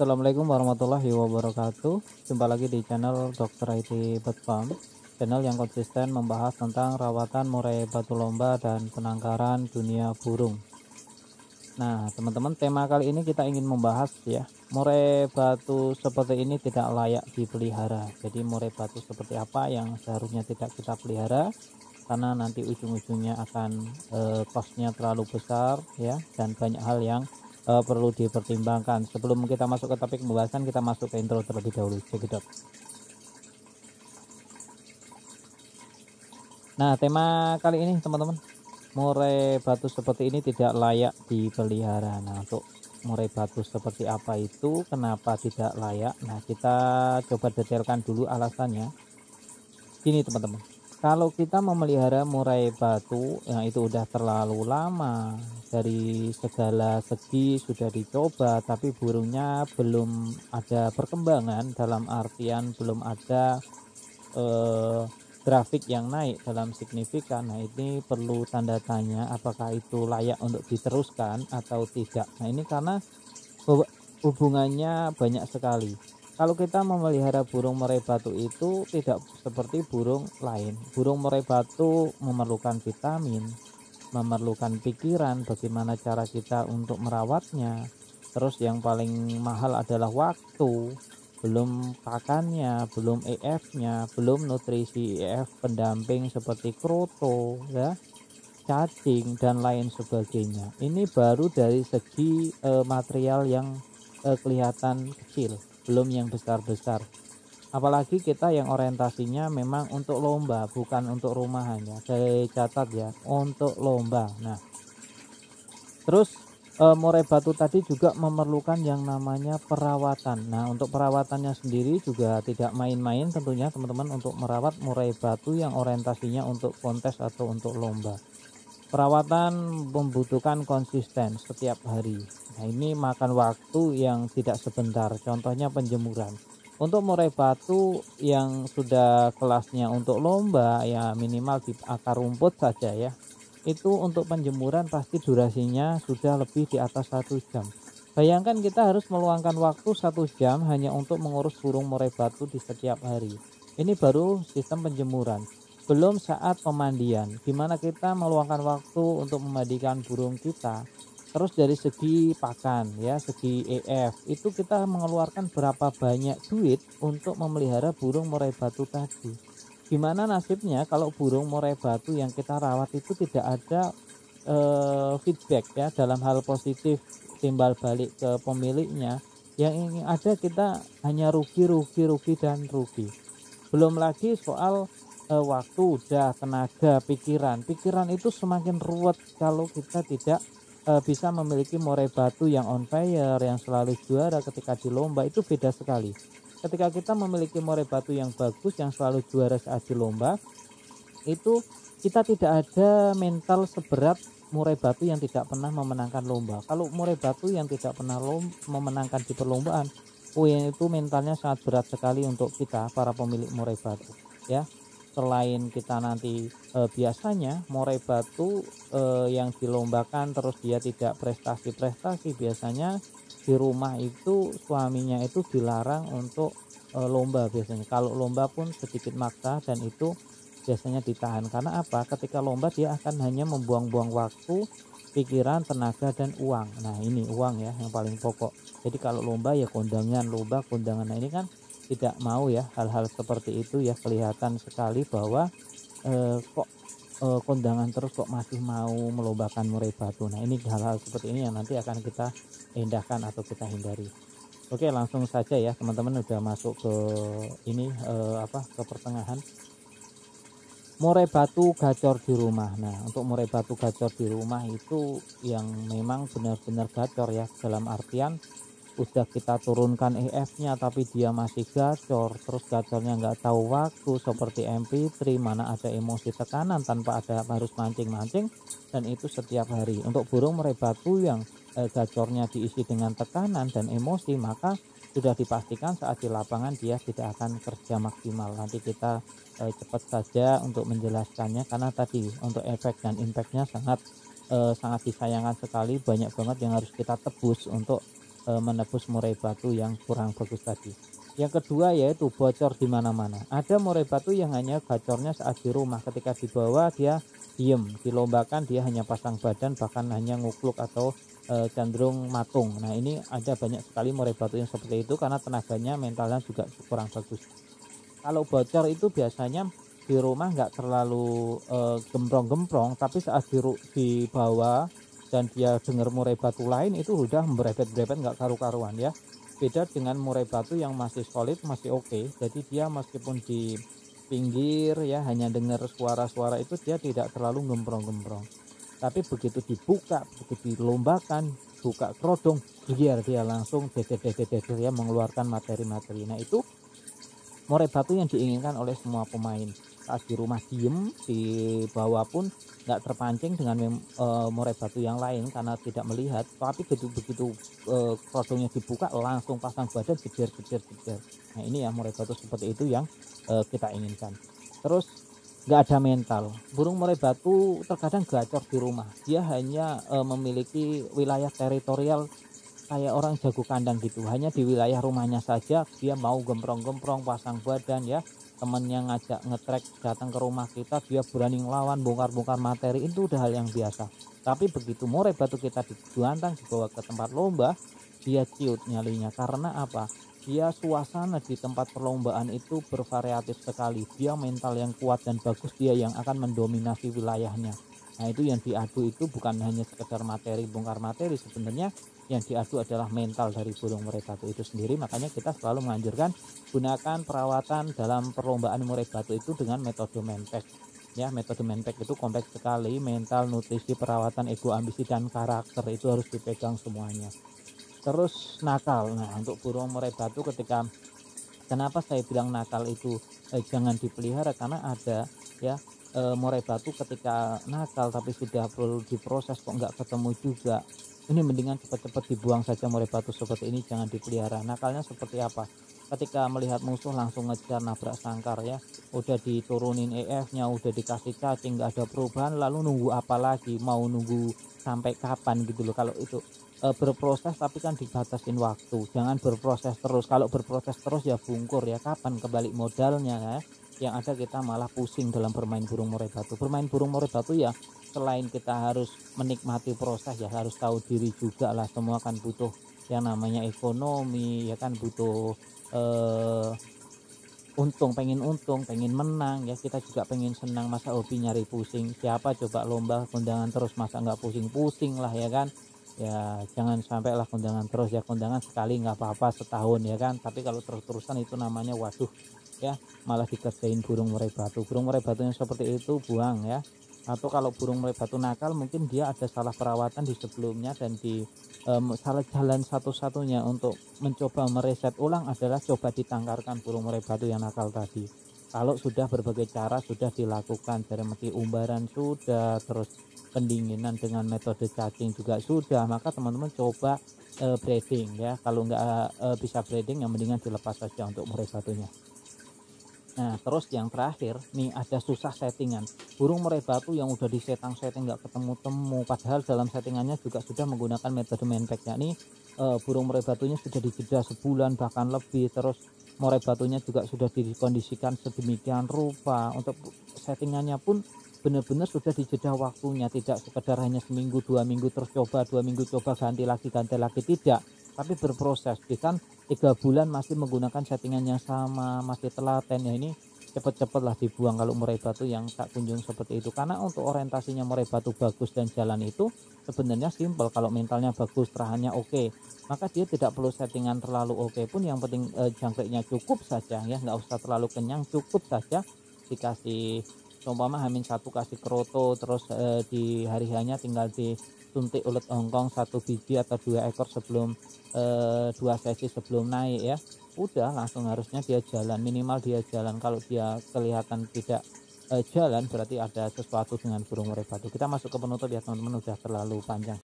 Assalamualaikum warahmatullahi wabarakatuh. Jumpa lagi di channel Dr. IT Bird Farm, channel yang konsisten membahas tentang rawatan murai batu lomba dan penangkaran dunia burung. Nah, teman-teman, tema kali ini kita ingin membahas ya, murai batu seperti ini tidak layak dipelihara. Jadi murai batu seperti apa yang seharusnya tidak kita pelihara, karena nanti ujung-ujungnya akan cost-nya terlalu besar ya, dan banyak hal yang perlu dipertimbangkan. Sebelum kita masuk ke topik pembahasan, kita masuk ke intro terlebih dahulu. Cekidot. Nah, tema kali ini teman-teman, murai batu seperti ini tidak layak dipelihara. Nah, untuk murai batu seperti apa itu, kenapa tidak layak? Nah, kita coba detailkan dulu alasannya. Gini teman-teman, kalau kita memelihara murai batu yang itu udah terlalu lama, dari segala segi sudah dicoba, tapi burungnya belum ada perkembangan, dalam artian belum ada grafik yang naik dalam signifikan. Nah, ini perlu tanda tanya apakah itu layak untuk diteruskan atau tidak. Nah, ini karena hubungannya banyak sekali. Kalau kita memelihara burung murai batu itu tidak seperti burung lain. Burung murai batu memerlukan vitamin, memerlukan pikiran bagaimana cara kita untuk merawatnya. Terus yang paling mahal adalah waktu, belum pakannya, belum EF-nya, belum nutrisi EF pendamping seperti kroto ya, cacing dan lain sebagainya. Ini baru dari segi material yang kelihatan kecil, belum yang besar-besar. Apalagi kita yang orientasinya memang untuk lomba, bukan untuk rumahannya. Saya catat ya, untuk lomba. Nah, terus murai batu tadi juga memerlukan yang namanya perawatan. Nah, untuk perawatannya sendiri juga tidak main-main tentunya teman-teman, untuk merawat murai batu yang orientasinya untuk kontes atau untuk lomba. Perawatan membutuhkan konsisten setiap hari. Nah, ini makan waktu yang tidak sebentar. Contohnya penjemuran. Untuk murai batu yang sudah kelasnya untuk lomba ya, minimal di akar rumput saja ya, itu untuk penjemuran pasti durasinya sudah lebih di atas 1 jam. Bayangkan kita harus meluangkan waktu 1 jam hanya untuk mengurus burung murai batu di setiap hari. Ini baru sistem penjemuran. Belum saat pemandian, dimana kita meluangkan waktu untuk memandikan burung kita. Terus dari segi pakan ya, segi EF, itu kita mengeluarkan berapa banyak duit untuk memelihara burung murai batu tadi. Gimana nasibnya kalau burung murai batu yang kita rawat itu tidak ada feedback ya, dalam hal positif timbal balik ke pemiliknya. Yang ada kita hanya rugi dan rugi. Belum lagi soal waktu, udah tenaga, pikiran itu semakin ruwet kalau kita tidak bisa memiliki murai batu yang on fire, yang selalu juara ketika di lomba. Itu beda sekali. Ketika kita memiliki murai batu yang bagus, yang selalu juara saat di lomba, itu kita tidak ada mental seberat murai batu yang tidak pernah memenangkan lomba. Kalau murai batu yang tidak pernah memenangkan di perlombaan, itu mentalnya sangat berat sekali untuk kita para pemilik murai batu ya. Selain kita nanti biasanya murai batu yang dilombakan terus dia tidak prestasi, biasanya di rumah itu suaminya itu dilarang untuk lomba biasanya. Kalau lomba pun sedikit maksa, dan itu biasanya ditahan. Karena apa? Ketika lomba dia akan hanya membuang-buang waktu, pikiran, tenaga, dan uang. Nah, ini uang ya yang paling pokok. Jadi kalau lomba ya kondangan, lomba kondangan. Nah, ini kan tidak mau ya hal-hal seperti itu ya. Kelihatan sekali bahwa kondangan terus kok masih mau melombakan murai batu. Nah, ini hal-hal seperti ini yang nanti akan kita indahkan atau kita hindari. Oke, langsung saja ya teman-teman, udah masuk ke ini ke pertengahan. Murai batu gacor di rumah. Nah, untuk murai batu gacor di rumah itu yang memang benar-benar gacor ya, dalam artian udah kita turunkan EF-nya tapi dia masih gacor. Terus gacornya nggak tahu waktu, seperti MP3, mana ada emosi tekanan tanpa ada harus mancing-mancing, dan itu setiap hari. Untuk burung murai batu yang gacornya diisi dengan tekanan dan emosi, maka sudah dipastikan saat di lapangan dia tidak akan kerja maksimal. Nanti kita cepat saja untuk menjelaskannya, karena tadi untuk efek dan impactnya sangat disayangkan sekali. Banyak banget yang harus kita tebus untuk menebus murai batu yang kurang bagus tadi. Yang kedua yaitu bocor di mana-mana. Ada murai batu yang hanya gacornya saat di rumah, ketika dibawa dia diem, dilombakan dia hanya pasang badan, bahkan hanya ngukluk atau cenderung matung. Nah ini ada banyak sekali murai batu yang seperti itu karena tenaganya, mentalnya juga kurang bagus. Kalau bocor itu biasanya di rumah nggak terlalu gemprong-gemprong, tapi saat dibawa dan dia dengar murai batu lain itu udah berebet-berebet nggak karu-karuan ya. Beda dengan murai batu yang masih solid, masih oke. Jadi dia meskipun di pinggir ya hanya dengar suara-suara itu, dia tidak terlalu gemprong-gemprong. Tapi begitu dibuka, begitu dilombakan, buka kerodong, dia langsung deder ya, mengeluarkan materi-materi. Nah itu murai batu yang diinginkan oleh semua pemain. Saat di rumah diem, di bawah pun nggak terpancing dengan murai batu yang lain karena tidak melihat. Tapi begitu kerodongnya dibuka langsung pasang badan, jejer. Nah ini ya murai batu seperti itu yang kita inginkan. Terus nggak ada mental. Burung murai batu terkadang gacor di rumah. Dia hanya memiliki wilayah teritorial kayak orang jago kandang gitu, hanya di wilayah rumahnya saja dia mau gemprong-gemprong, pasang badan ya. Temennya ngajak ngetrek datang ke rumah kita, dia berani ngelawan, bongkar-bongkar materi, itu udah hal yang biasa. Tapi begitu murai batu kita digantang, dibawa ke tempat lomba, dia ciut nyalinya. Karena apa? Dia suasana di tempat perlombaan itu bervariatif sekali. Dia mental yang kuat dan bagus, dia yang akan mendominasi wilayahnya. Nah itu yang diadu itu bukan hanya sekedar materi, bongkar materi, sebenarnya yang diadu adalah mental dari burung murai batu itu sendiri. Makanya kita selalu menganjurkan gunakan perawatan dalam perlombaan murai batu itu dengan metode manpack ya. Metode manpack itu kompleks sekali, mental, nutrisi, perawatan, ego, ambisi, dan karakter itu harus dipegang semuanya. Terus nakal. Nah untuk burung murai batu, kenapa saya bilang nakal itu jangan dipelihara, karena ada ya murai batu ketika nakal tapi sudah perlu diproses kok nggak ketemu juga. Ini mendingan cepat-cepat dibuang saja murai batu seperti ini, jangan dipelihara. Nakalnya seperti apa? Ketika melihat musuh langsung ngejar, nabrak sangkar ya. Udah diturunin EF-nya, udah dikasih cacing, nggak ada perubahan, lalu nunggu apa lagi? Mau nunggu sampai kapan gitu loh. Kalau itu berproses tapi kan dibatasin waktu. Jangan berproses terus. Kalau berproses terus ya bungkur ya. Kapan kembali modalnya ya? Yang ada kita malah pusing dalam bermain burung murai batu. Bermain burung murai batu ya selain kita harus menikmati proses ya harus tahu diri juga lah. Semua kan butuh yang namanya ekonomi ya kan, butuh pengen untung, pengen menang ya. Kita juga pengen senang, masa hobi nyari pusing? Siapa coba lomba kondangan terus, masa nggak pusing-pusing lah ya kan. Ya jangan sampai lah kondangan terus ya. Kondangan sekali nggak apa-apa, setahun ya kan, tapi kalau terus-terusan itu namanya waduh ya, malah dikerjain burung murai batu. Burung murai batu yang seperti itu buang ya. Atau kalau burung murai batu nakal, mungkin dia ada salah perawatan di sebelumnya, dan di salah jalan satu-satunya untuk mencoba mereset ulang adalah coba ditangkarkan burung murai batu yang nakal tadi. Kalau sudah berbagai cara sudah dilakukan, dari mati umbaran sudah, terus pendinginan dengan metode cacing juga sudah, maka teman-teman coba breeding ya. Kalau nggak bisa breeding, yang mendingan dilepas saja untuk murai batunya. Nah terus yang terakhir nih, ada susah settingan. Burung murai batu yang udah disetting nggak ketemu-temu, padahal dalam settingannya juga sudah menggunakan metode manpack, yakni burung murai batunya sudah dijeda sebulan bahkan lebih. Terus murai batunya juga sudah dikondisikan sedemikian rupa, untuk settingannya pun benar-benar sudah dijeda waktunya, tidak sekedar hanya seminggu 2 minggu terus coba, 2 minggu coba, ganti lagi, tidak, tapi berproses. Bahkan 3 bulan masih menggunakan settingan yang sama, masih telaten ya. Ini cepet-cepet lah dibuang kalau murai batu yang tak kunjung seperti itu. Karena untuk orientasinya murai batu bagus dan jalan itu sebenarnya simpel. Kalau mentalnya bagus, terahannya oke, maka dia tidak perlu settingan terlalu oke pun, yang penting jangkriknya cukup saja ya, nggak usah terlalu kenyang, cukup saja dikasih umpama H-1 kasih kroto, terus di hari hanya tinggal disuntik ulet hongkong 1 biji atau 2 ekor sebelum 2 sesi sebelum naik ya. Udah langsung harusnya dia jalan, minimal dia jalan. Kalau dia kelihatan tidak jalan, berarti ada sesuatu dengan burung murai batu. Kita masuk ke penutup ya teman-teman, udah terlalu panjang.